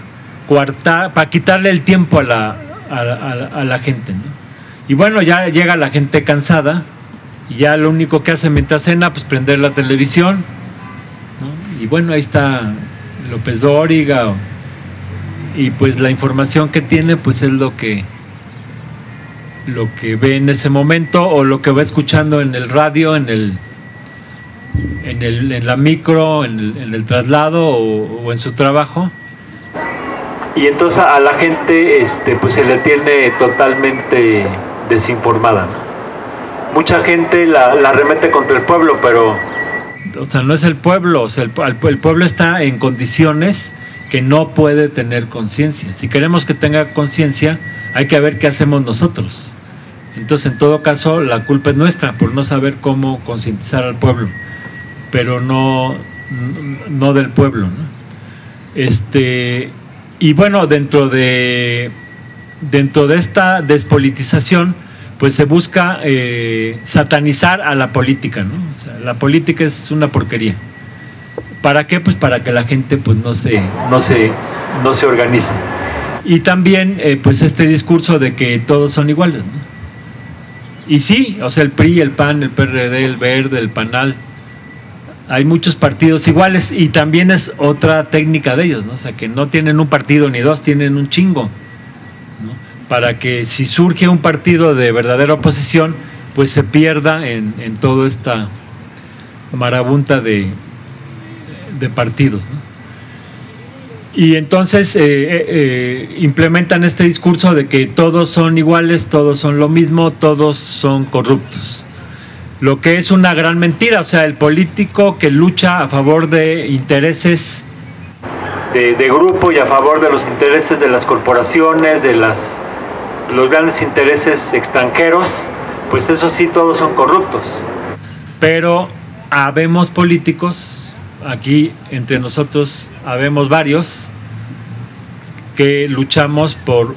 quitarle el tiempo a la gente, ¿no? Y bueno, ya llega la gente cansada y ya lo único que hace mientras cena, pues prender la televisión, ¿no? Y bueno, ahí está López Dóriga, y pues la información que tiene pues es lo que ve en ese momento, o lo que va escuchando en el radio, en la micro, en el traslado o en su trabajo. Y entonces a la gente pues se le tiene totalmente desinformada, ¿no? Mucha gente la remete contra el pueblo, pero O sea, no es el pueblo, o sea, el pueblo está en condiciones que no puede tener conciencia. Si queremos que tenga conciencia, hay que ver qué hacemos nosotros. Entonces, en todo caso, la culpa es nuestra por no saber cómo concientizar al pueblo, pero no del pueblo, ¿no? Y bueno, dentro de esta despolitización, pues se busca satanizar a la política, ¿no? O sea, la política es una porquería. ¿Para qué? Pues para que la gente pues no se organice. Y también pues este discurso de que todos son iguales, ¿no? Y sí, o sea, el PRI, el PAN, el PRD, el Verde, el PANAL, hay muchos partidos iguales, y también es otra técnica de ellos, ¿no? O sea, que no tienen un partido ni dos, tienen un chingo, ¿no? Para que si surge un partido de verdadera oposición, pues se pierda en toda esta marabunta de partidos, ¿no? Y entonces implementan este discurso de que todos son iguales, todos son lo mismo, todos son corruptos. Lo que es una gran mentira. O sea, el político que lucha a favor de intereses de grupo y a favor de los intereses de las corporaciones, de los grandes intereses extranjeros, pues eso sí, todos son corruptos. Pero habemos políticos, aquí entre nosotros habemos varios, que luchamos por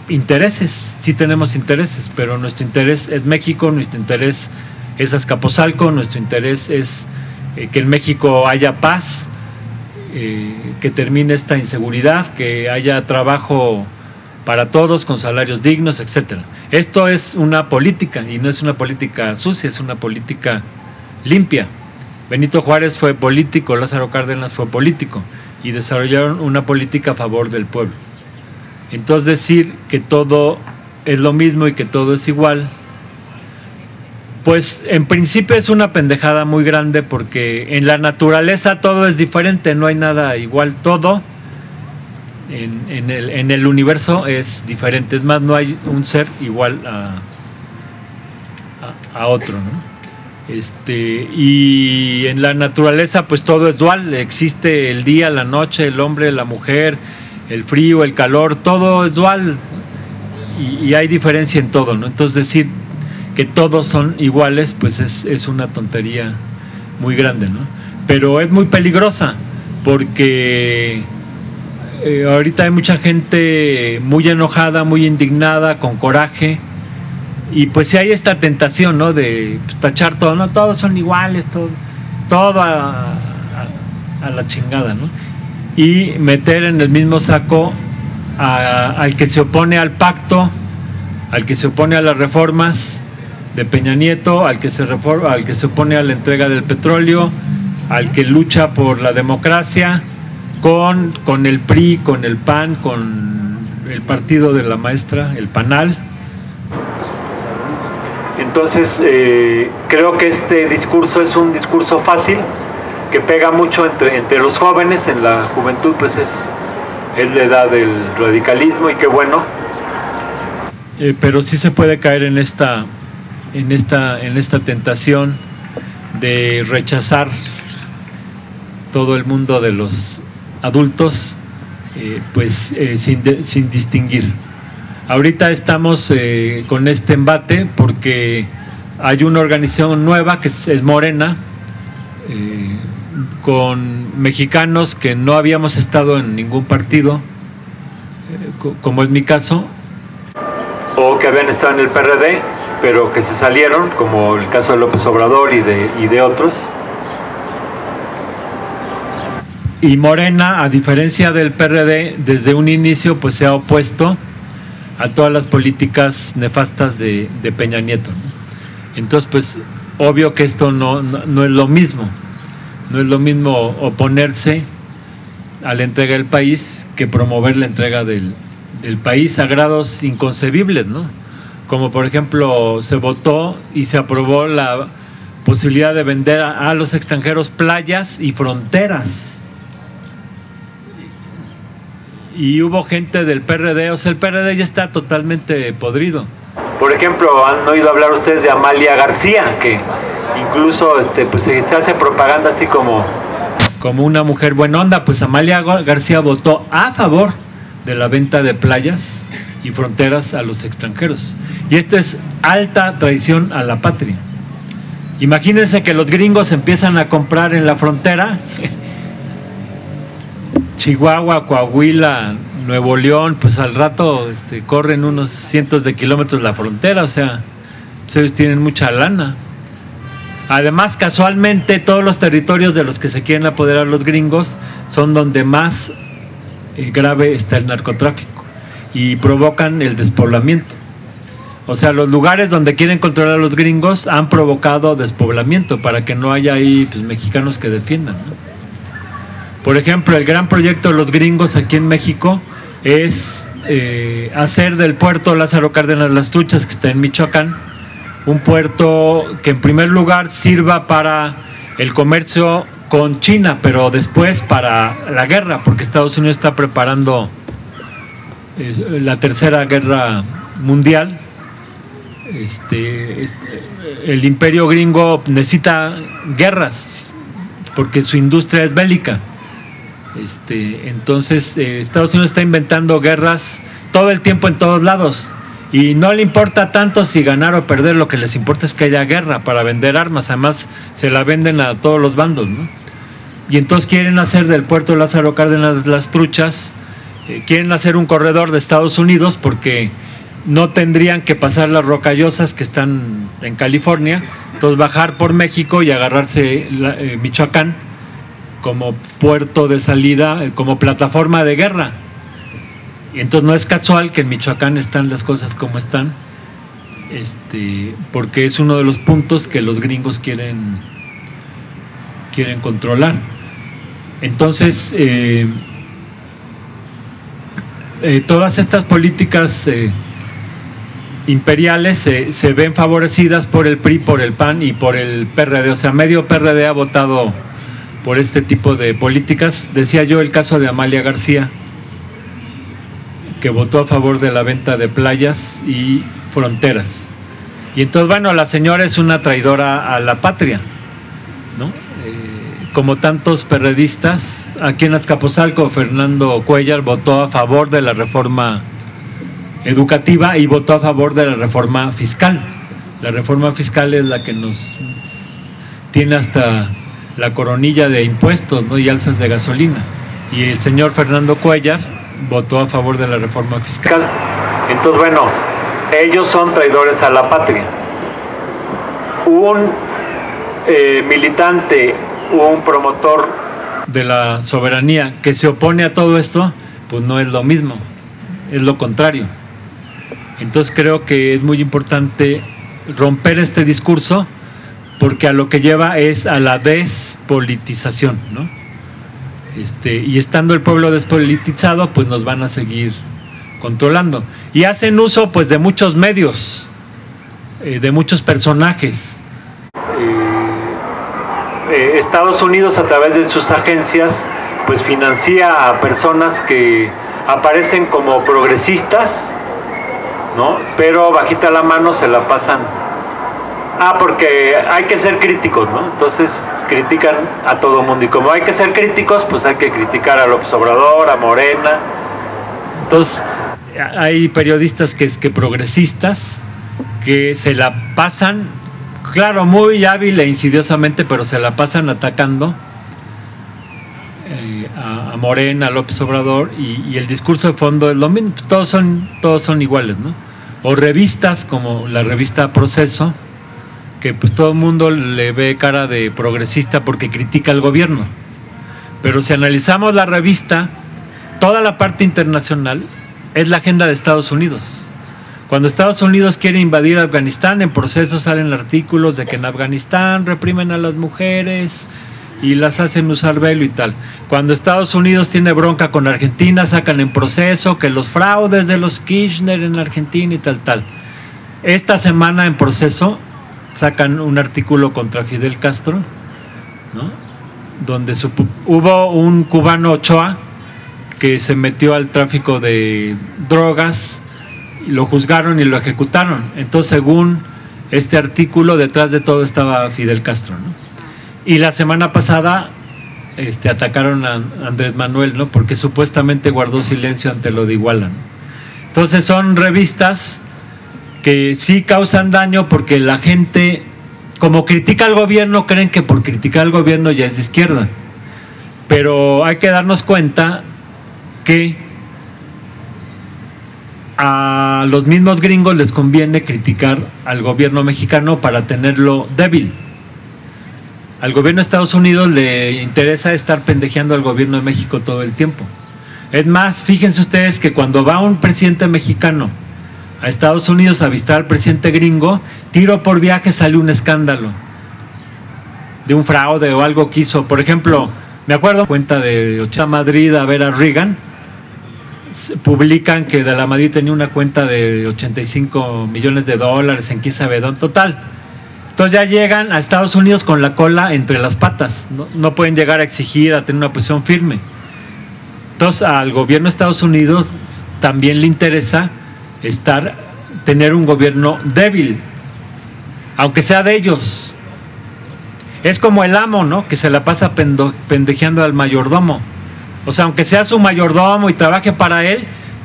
intereses. Sí tenemos intereses, pero nuestro interés es México, nuestro interés es Azcapotzalco, nuestro interés es que en México haya paz, que termine esta inseguridad, que haya trabajo para todos con salarios dignos, etcétera. Esto es una política, y no es una política sucia, es una política limpia. Benito Juárez fue político, Lázaro Cárdenas fue político, y desarrollaron una política a favor del pueblo. Entonces, decir que todo es lo mismo y que todo es igual, pues en principio es una pendejada muy grande, porque en la naturaleza todo es diferente, no hay nada igual, todo en el universo es diferente. Es más, no hay un ser igual a otro, ¿no? Y en la naturaleza pues todo es dual, existe el día, la noche, el hombre, la mujer, el frío, el calor, todo es dual, y hay diferencia en todo, ¿no? Entonces decir que todos son iguales pues es una tontería muy grande, ¿no? Pero es muy peligrosa, porque ahorita hay mucha gente muy enojada, muy indignada, con coraje. Y pues si hay esta tentación, ¿no? De tachar todo, no, todos son iguales, todo a la chingada, ¿no? Y meter en el mismo saco al que se opone al pacto, al que se opone a las reformas de Peña Nieto, al que se opone a la entrega del petróleo, al que lucha por la democracia, con el PRI, con el PAN, con el partido de la maestra, el PANAL. Entonces, creo que este discurso es un discurso fácil, que pega mucho entre los jóvenes. En la juventud pues es la edad del radicalismo, y qué bueno. Pero sí se puede caer en esta tentación de rechazar todo el mundo de los adultos, sin distinguir. Ahorita estamos con este embate porque hay una organización nueva que es Morena, con mexicanos que no habíamos estado en ningún partido, como es mi caso, o que habían estado en el PRD, pero que se salieron, como el caso de López Obrador y de otros. Y Morena, a diferencia del PRD, desde un inicio pues se ha opuesto a todas las políticas nefastas de Peña Nieto, ¿no? Entonces pues obvio que esto no es lo mismo. No es lo mismo oponerse a la entrega del país que promover la entrega del país a grados inconcebibles, ¿no? Como por ejemplo se votó y se aprobó la posibilidad de vender a los extranjeros playas y fronteras. Y hubo gente del PRD, o sea, el PRD ya está totalmente podrido. Por ejemplo, han oído hablar ustedes de Amalia García, que incluso pues se hace propaganda así como una mujer buena onda. Pues Amalia García votó a favor de la venta de playas y fronteras a los extranjeros. Y esto es alta traición a la patria. Imagínense que los gringos empiezan a comprar en la frontera, Chihuahua, Coahuila, Nuevo León, pues al rato corren unos cientos de kilómetros la frontera, o sea, pues ellos tienen mucha lana. Además, casualmente, todos los territorios de los que se quieren apoderar los gringos son donde más grave está el narcotráfico y provocan el despoblamiento. O sea, los lugares donde quieren controlar a los gringos han provocado despoblamiento para que no haya ahí pues, mexicanos que defiendan, ¿no? Por ejemplo, el gran proyecto de los gringos aquí en México es hacer del puerto Lázaro Cárdenas Las Tuchas, que está en Michoacán, un puerto que en primer lugar sirva para el comercio con China, pero después para la guerra, porque Estados Unidos está preparando la tercera guerra mundial. El imperio gringo necesita guerras porque su industria es bélica. Entonces Estados Unidos está inventando guerras todo el tiempo en todos lados y no le importa tanto si ganar o perder, lo que les importa es que haya guerra para vender armas. Además se la venden a todos los bandos, ¿no? Y entonces quieren hacer del puerto Lázaro Cárdenas Las Truchas, quieren hacer un corredor de Estados Unidos porque no tendrían que pasar las Rocallosas que están en California, entonces bajar por México y agarrarse Michoacán como puerto de salida, como plataforma de guerra. Y entonces no es casual que en Michoacán están las cosas como están, porque es uno de los puntos que los gringos quieren controlar. Entonces todas estas políticas imperiales se ven favorecidas por el PRI, por el PAN y por el PRD. O sea, medio PRD ha votado por este tipo de políticas. Decía yo el caso de Amalia García, que votó a favor de la venta de playas y fronteras. Y entonces, bueno, la señora es una traidora a la patria, ¿no? Como tantos perredistas, aquí en Azcapotzalco, Fernando Cuéllar votó a favor de la reforma educativa y votó a favor de la reforma fiscal. La reforma fiscal es la que nos tiene hasta la coronilla de impuestos, ¿no? Y alzas de gasolina. Y el señor Fernando Cuéllar votó a favor de la reforma fiscal. Entonces, bueno, ellos son traidores a la patria. Un militante, un promotor de la soberanía que se opone a todo esto, pues no es lo mismo, es lo contrario. Entonces creo que es muy importante romper este discurso, porque a lo que lleva es a la despolitización, ¿no? Y estando el pueblo despolitizado, pues nos van a seguir controlando. Y hacen uso pues de muchos medios, de muchos personajes. Estados Unidos, a través de sus agencias, pues financia a personas que aparecen como progresistas, ¿no? Pero bajita la mano se la pasan. Porque hay que ser críticos, ¿no? Entonces critican a todo mundo, y como hay que ser críticos, pues hay que criticar a López Obrador, a Morena. Entonces hay periodistas que progresistas que se la pasan, claro, muy hábil e insidiosamente, pero se la pasan atacando a Morena, a López Obrador, y el discurso de fondo es lo mismo. Todos son iguales, ¿no? O revistas como la revista Proceso, que pues todo el mundo le ve cara de progresista porque critica al gobierno. Pero si analizamos la revista, toda la parte internacional es la agenda de Estados Unidos. Cuando Estados Unidos quiere invadir Afganistán, en Proceso salen artículos de que en Afganistán reprimen a las mujeres y las hacen usar velo y tal. Cuando Estados Unidos tiene bronca con Argentina, sacan en Proceso que los fraudes de los Kirchner en Argentina y tal. Esta semana en Proceso sacan un artículo contra Fidel Castro, ¿no? Donde hubo un cubano, Ochoa, que se metió al tráfico de drogas, y lo juzgaron y lo ejecutaron. Entonces, según este artículo, detrás de todo estaba Fidel Castro, ¿no? Y la semana pasada atacaron a Andrés Manuel, ¿no? Porque supuestamente guardó silencio ante lo de Iguala, ¿no? Entonces son revistas que sí causan daño porque la gente, como critica al gobierno, creen que por criticar al gobierno ya es de izquierda. Pero hay que darnos cuenta que a los mismos gringos les conviene criticar al gobierno mexicano para tenerlo débil. Al gobierno de Estados Unidos le interesa estar pendejeando al gobierno de México todo el tiempo. Es más, fíjense ustedes que cuando va un presidente mexicano a Estados Unidos a visitar al presidente gringo, tiro por viaje sale un escándalo de un fraude o algo que hizo. Por ejemplo, me acuerdo, cuenta de Madrid a ver a Reagan, publican que de la Madrid tenía una cuenta de 85 millones de dólares en quién sabe dónde, total. Entonces ya llegan a Estados Unidos con la cola entre las patas, no pueden llegar a exigir, a tener una posición firme. Entonces al gobierno de Estados Unidos también le interesa tener un gobierno débil, aunque sea de ellos. Es como el amo, ¿no? Que se la pasa pendejeando al mayordomo. O sea, aunque sea su mayordomo y trabaje para él,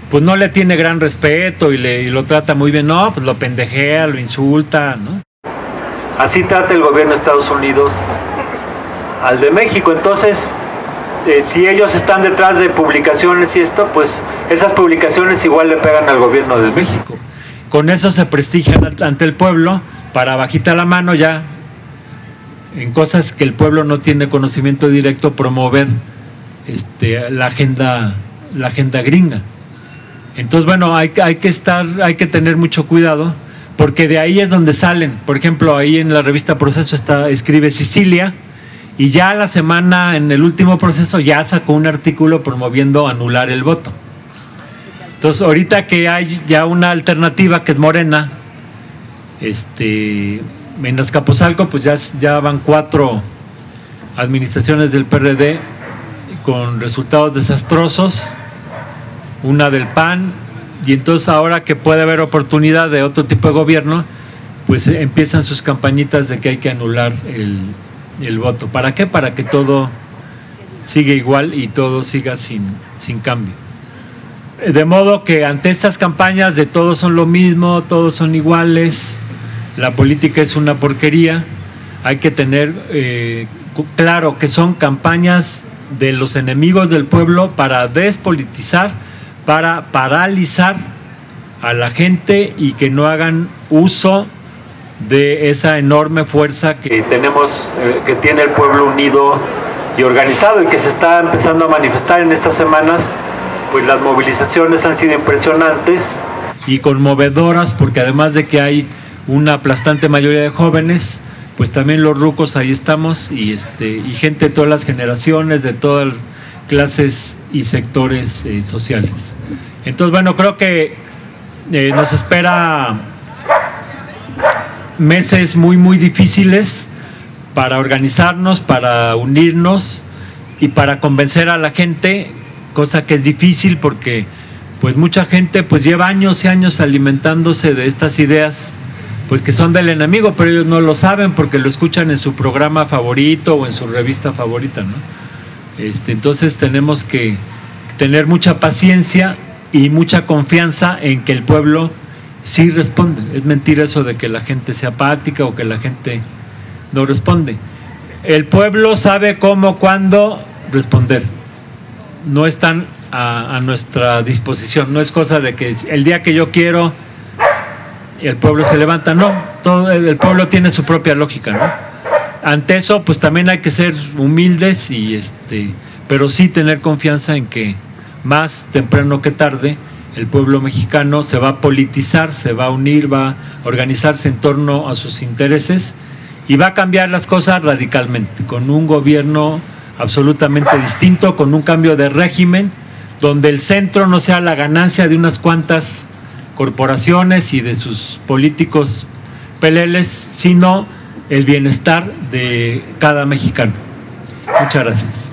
pues no le tiene gran respeto y lo trata muy bien. No, pues lo pendejea, lo insulta, ¿no? Así trata el gobierno de Estados Unidos al de México. Entonces, si ellos están detrás de publicaciones y esto, pues esas publicaciones igual le pegan al gobierno de México. Con eso se prestigian ante el pueblo para bajita la mano ya en cosas que el pueblo no tiene conocimiento directo, promover la agenda gringa. Entonces, bueno, hay que tener mucho cuidado, porque de ahí es donde salen. Por ejemplo, ahí en la revista Proceso escribe Sicilia, y ya la semana, en el último proceso, ya sacó un artículo promoviendo anular el voto. Entonces, ahorita que hay ya una alternativa que es Morena, en Azcapotzalco, pues ya van 4 administraciones del PRD con resultados desastrosos, una del PAN, y entonces ahora que puede haber oportunidad de otro tipo de gobierno, pues empiezan sus campañitas de que hay que anular el voto. ¿Para qué? Para que todo siga igual y todo siga sin cambio. De modo que ante estas campañas de todos son lo mismo, todos son iguales, la política es una porquería, hay que tener claro que son campañas de los enemigos del pueblo para despolitizar, para paralizar a la gente y que no hagan uso de esa enorme fuerza que tenemos, que tiene el pueblo unido y organizado, y que se está empezando a manifestar en estas semanas. Pues las movilizaciones han sido impresionantes y conmovedoras, porque además de que hay una aplastante mayoría de jóvenes, pues también los rucos ahí estamos, y gente de todas las generaciones, de todas las clases y sectores sociales. Entonces, bueno, creo que nos espera meses muy, muy difíciles para organizarnos, para unirnos y para convencer a la gente, cosa que es difícil porque pues mucha gente pues lleva años y años alimentándose de estas ideas pues que son del enemigo, pero ellos no lo saben porque lo escuchan en su programa favorito o en su revista favorita, ¿no? Entonces tenemos que tener mucha paciencia y mucha confianza en que el pueblo sí responde. Es mentira eso de que la gente sea apática o que la gente no responde. El pueblo sabe cómo, cuándo responder. No están a nuestra disposición. No es cosa de que el día que yo quiero el pueblo se levanta. No, todo el pueblo tiene su propia lógica, ¿no? Ante eso, pues también hay que ser humildes pero sí tener confianza en que más temprano que tarde el pueblo mexicano se va a politizar, se va a unir, va a organizarse en torno a sus intereses y va a cambiar las cosas radicalmente, con un gobierno absolutamente distinto, con un cambio de régimen, donde el centro no sea la ganancia de unas cuantas corporaciones y de sus políticos peleles, sino el bienestar de cada mexicano. Muchas gracias.